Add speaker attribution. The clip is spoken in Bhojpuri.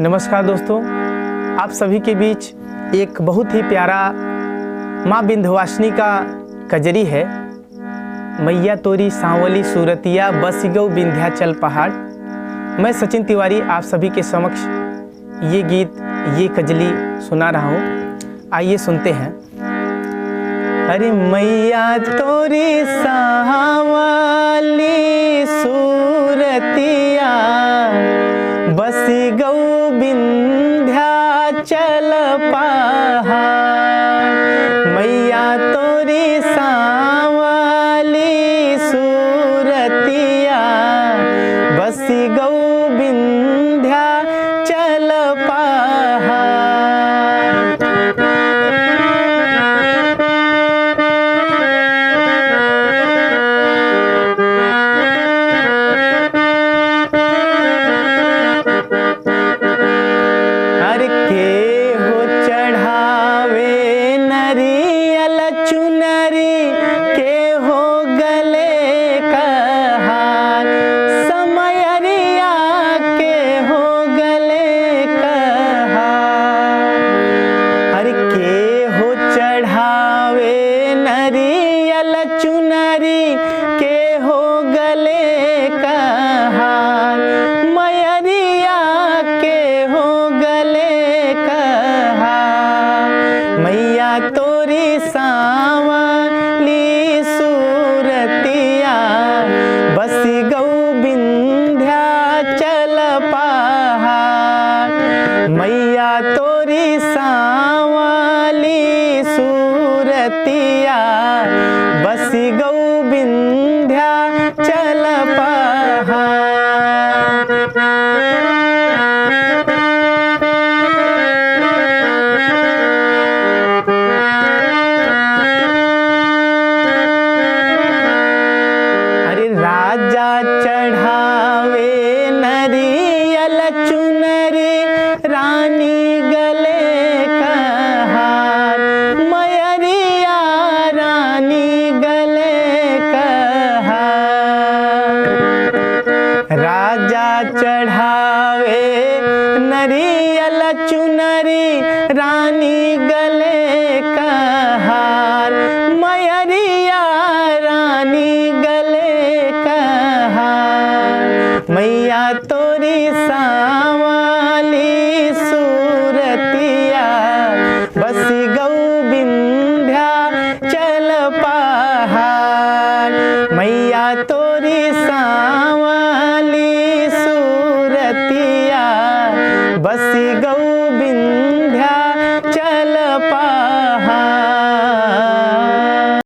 Speaker 1: नमस्कार दोस्तों, आप सभी के बीच एक बहुत ही प्यारा माँ विंध्यवासिनी का कजरी है। मैया तोरी सांवली सूरतिया बस गौ विंध्याचल पहाड़। मैं सचिन तिवारी आप सभी के समक्ष ये गीत ये कजली सुना रहा हूँ। आइए सुनते हैं। अरे मैया तोरी सांवली सूरतिया बस गौ विंध्याचल पहाड़। मैया तोरी सांवली सूरतिया बस गौ विंध्याचल पहाड़। चुनरी के हो गले कहार, मयरिया के हो गले कहार। मैया तोरी सांवली सूरतिया बस गौ विंध्याचल पहाड़। मैया तोरी सांवली सूरतिया बस गौ विंध्याचल पहाड़। अरे राजा चढ़ावे नरियल चुनरी रानी गले कहार, मयरिया रानी गले कहार। राजा चढ़ावे नरियल चुनरी रानी गले कहार, मयरिया रानी गले कहार। मैया तोरी सांवली सूरतिया बस गौ विंध्याचल पहाड़। मैया तोरी सांवली सूरतिया बस गौ